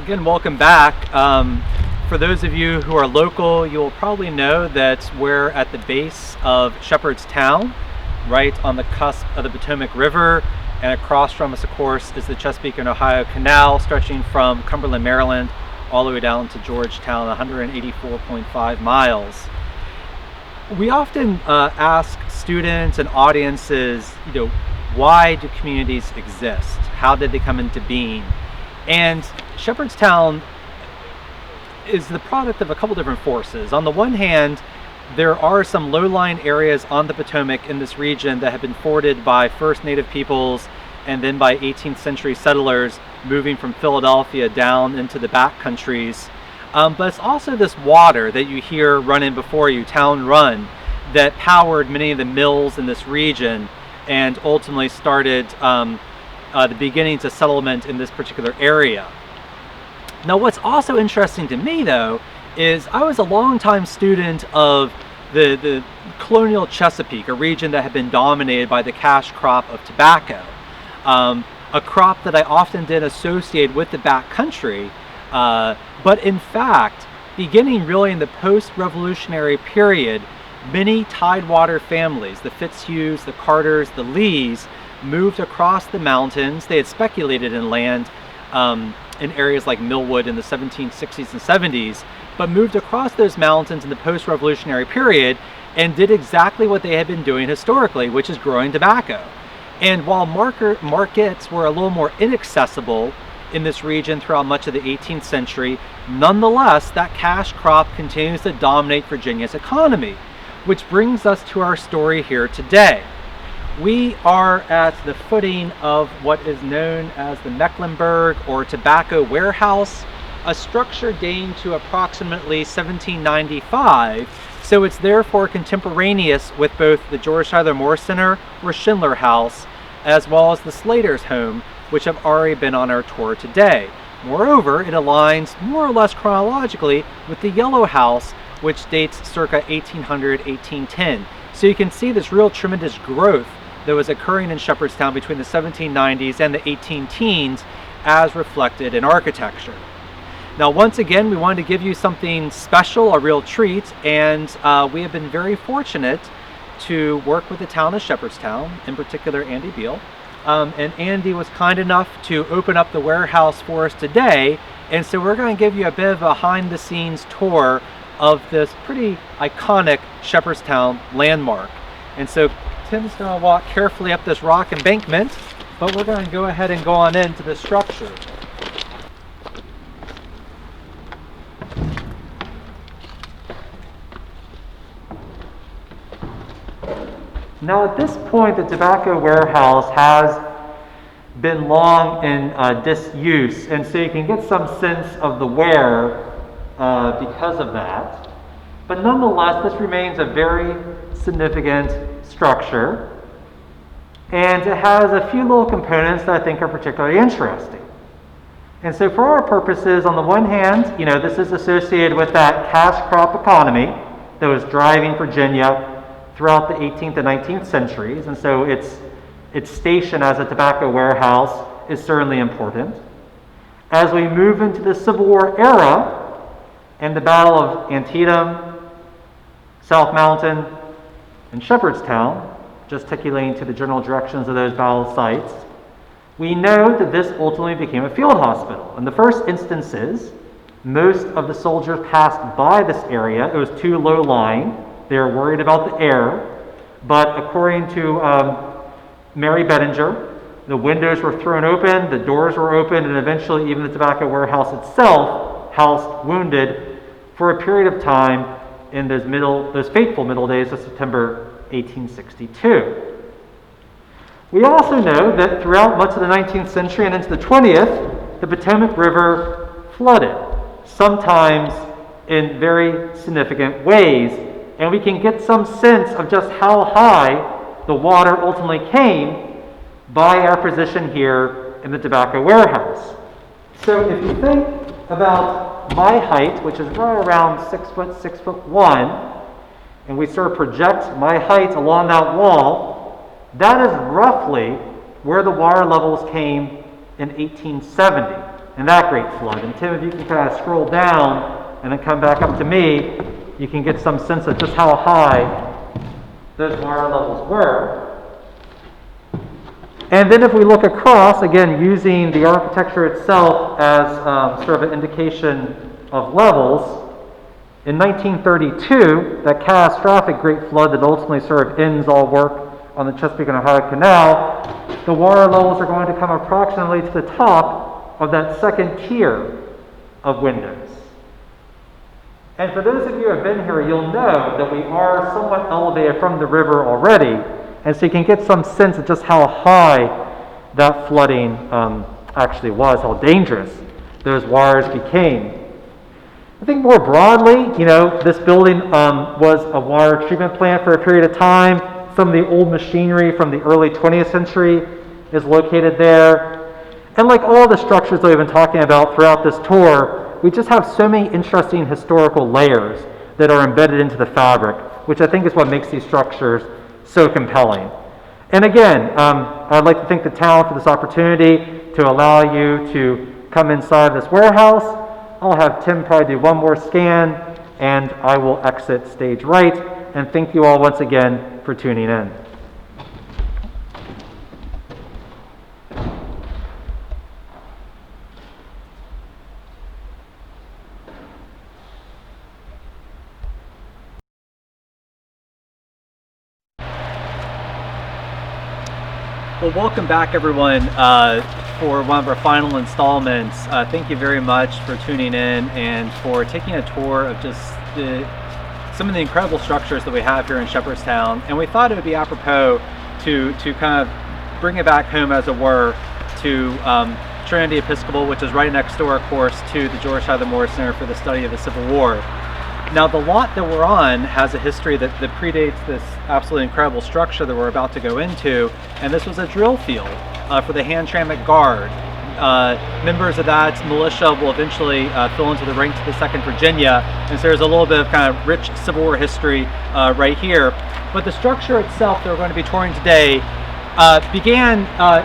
Again, welcome back. For those of you who are local, you will probably know that we're at the base of Shepherdstown, right on the cusp of the Potomac River, and across from us, of course, is the Chesapeake and Ohio Canal, stretching from Cumberland, Maryland, all the way down to Georgetown, 184.5 miles. We often ask students and audiences, why do communities exist? How did they come into being? And Shepherdstown is the product of a couple different forces. On the one hand, there are some low-lying areas on the Potomac in this region that have been forded by first Native peoples and then by 18th century settlers moving from Philadelphia down into the back countries. But it's also this water that you hear running before you, Town Run, that powered many of the mills in this region and ultimately started the beginnings of settlement in this particular area. Now, what's also interesting to me, though, is I was a longtime student of the colonial Chesapeake, a region that had been dominated by the cash crop of tobacco, a crop that I often did associate with the back country, but in fact, beginning really in the post-revolutionary period, many Tidewater families, the Fitzhughs, the Carters, the Lees, moved across the mountains. They had speculated in land in areas like Millwood in the 1760s and 70s, but moved across those mountains in the post-revolutionary period and did exactly what they had been doing historically, which is growing tobacco. And while markets were a little more inaccessible in this region throughout much of the 18th century, nonetheless, that cash crop continues to dominate Virginia's economy, which brings us to our story here today. We are at the footing of what is known as the Mecklenburg or Tabacco Warehouse, a structure dating to approximately 1795, so it's therefore contemporaneous with both the George Tyler Moore Center or Schindler House, as well as the Slater's home, which have already been on our tour today. Moreover, it aligns more or less chronologically with the Yellow House, which dates circa 1800-1810. So you can see this real tremendous growth that was occurring in Shepherdstown between the 1790s and the 18 teens as reflected in architecture. Now, once again, we wanted to give you something special, a real treat, and we have been very fortunate to work with the town of Shepherdstown, in particular Andy Beal. And Andy was kind enough to open up the warehouse for us today, and so we're going to give you a bit of a behind-the-scenes tour of this pretty iconic Shepherdstown landmark. And so Tim's going to walk carefully up this rock embankment, but we're going to go ahead and go on into the structure. Now, at this point, the Tabacco Warehouse has been long in disuse, and so you can get some sense of the wear because of that. But nonetheless, this remains a very significant structure, and it has a few little components that I think are particularly interesting. And so for our purposes, on the one hand, this is associated with that cash crop economy that was driving Virginia throughout the 18th and 19th centuries, and so its station as a tobacco warehouse is certainly important. As we move into the Civil War era and the Battle of Antietam, South Mountain, and Shepherdstown, gesticulating to the general directions of those battle sites, we know that this ultimately became a field hospital. In the first instances, most of the soldiers passed by this area. It was too low-lying. They were worried about the air. But according to Mary Bettinger, the windows were thrown open, the doors were opened, and eventually even the tobacco warehouse itself housed wounded for a period of time in those fateful middle days of September 1862. We also know that throughout much of the 19th century and into the 20th, the Potomac River flooded, sometimes in very significant ways, and we can get some sense of just how high the water ultimately came by our position here in the Tobacco Warehouse. So if you think about my height, which is right around 6'1", and we sort of project my height along that wall, that is roughly where the water levels came in 1870. and that great flood. And Tim, if you can kind of scroll down and then come back up to me, you can get some sense of just how high those water levels were. And then if we look across, again, using the architecture itself as sort of an indication of levels, in 1932, that catastrophic great flood that ultimately sort of ends all work on the Chesapeake and Ohio Canal, the water levels are going to come approximately to the top of that second tier of windows. And for those of you who have been here, you'll know that we are somewhat elevated from the river already, and so you can get some sense of just how high that flooding actually was, how dangerous those waters became. I think more broadly, this building was a water treatment plant for a period of time. Some of the old machinery from the early 20th century is located there. And like all the structures that we've been talking about throughout this tour, we just have so many interesting historical layers that are embedded into the fabric, which I think is what makes these structures so compelling. And again, I'd like to thank the town for this opportunity to allow you to come inside this warehouse. I'll have Tim probably do one more scan, and I will exit stage right. And thank you all once again for tuning in. Well, welcome back, everyone, for one of our final installments. Thank you very much for tuning in and for taking a tour of just some of the incredible structures that we have here in Shepherdstown. And we thought it would be apropos to kind of bring it back home, as it were, to Trinity Episcopal, which is right next door, of course, to the George Tyler Moore Center for the Study of the Civil War. Now, the lot that we're on has a history that predates this absolutely incredible structure that we're about to go into, and this was a drill field for the Hamtramck Guard. Members of that militia will eventually fill into the ranks of the 2nd Virginia, and so there's a little bit of kind of rich Civil War history right here. But the structure itself that we're going to be touring today began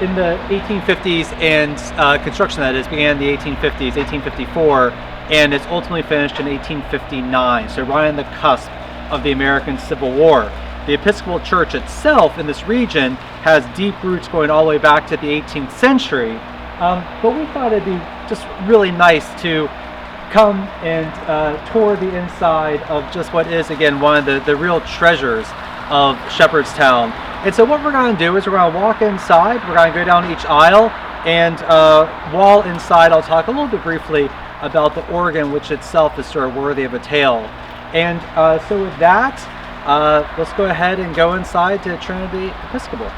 in the 1850s, and construction, that is, began in the 1850s, 1854, and it's ultimately finished in 1859, so right on the cusp of the American Civil War. The Episcopal Church itself in this region has deep roots going all the way back to the 18th century, but we thought it'd be just really nice to come and tour the inside of just what is, again, one of the real treasures of Shepherdstown. And so what we're going to do is we're going to walk inside, we're going to go down each aisle, and while inside I'll talk a little bit briefly about the organ, which itself is sort of worthy of a tale. And so with that, let's go ahead and go inside to Trinity Episcopal.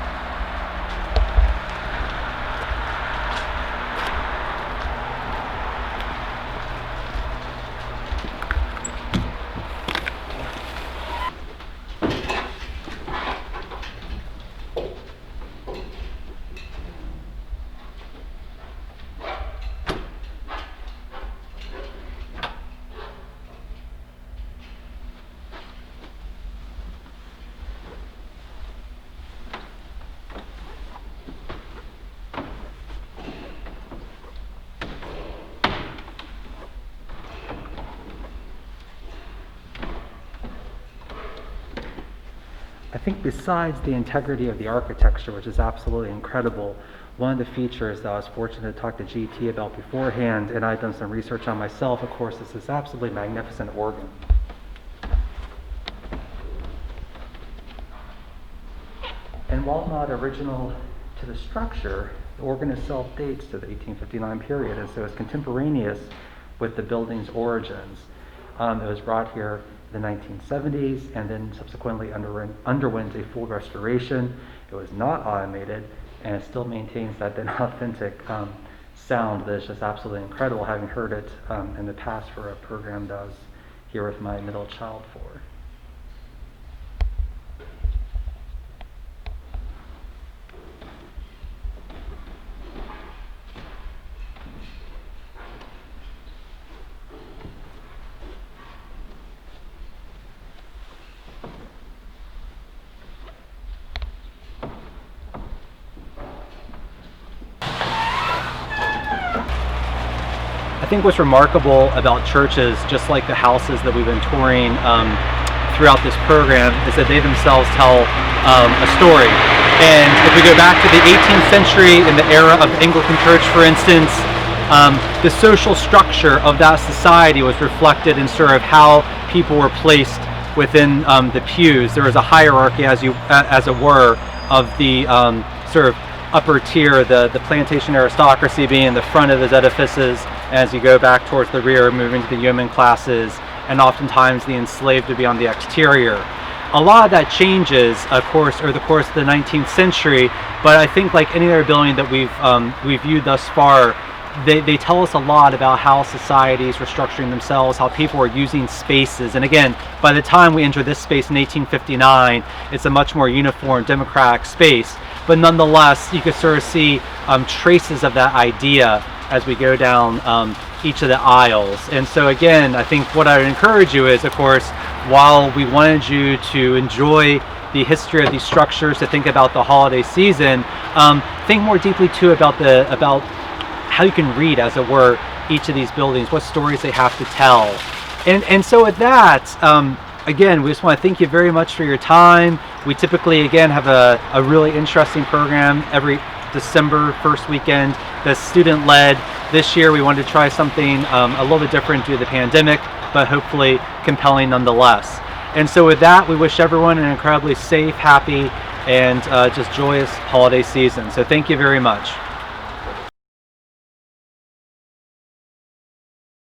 I think besides the integrity of the architecture, which is absolutely incredible, one of the features that I was fortunate to talk to GT about beforehand, and I've done some research on myself, of course, is this absolutely magnificent organ. And while not original to the structure, the organ itself dates to the 1859 period, and so it's contemporaneous with the building's origins. It was brought here in the 1970s and then subsequently underwent a full restoration. It was not automated, and it still maintains that then authentic sound that is just absolutely incredible, having heard it in the past for a program that I was here with my middle child for. I think what's remarkable about churches, just like the houses that we've been touring throughout this program, is that they themselves tell a story. And if we go back to the 18th century, in the era of the Anglican Church, for instance, the social structure of that society was reflected in sort of how people were placed within the pews. There was a hierarchy, as it were, of the sort of upper tier, the plantation aristocracy being in the front of those edifices, as you go back towards the rear, moving to the yeoman classes, and oftentimes the enslaved to be on the exterior. A lot of that changes, of course, over the course of the 19th century, but I think like any other building that we've viewed thus far, they tell us a lot about how societies were structuring themselves, how people were using spaces. And again, by the time we enter this space in 1859, it's a much more uniform, democratic space. But nonetheless, you could sort of see traces of that idea as we go down each of the aisles. And so again, I think what I would encourage you is, of course, while we wanted you to enjoy the history of these structures, to think about the holiday season, think more deeply too about how you can read, as it were, each of these buildings, what stories they have to tell. And so with that, again, we just want to thank you very much for your time. We typically, again, have a really interesting program every December first weekend that's student-led. This year we wanted to try something a little bit different due to the pandemic, but hopefully compelling nonetheless. And so with that, we wish everyone an incredibly safe, happy, and just joyous holiday season. So thank you very much.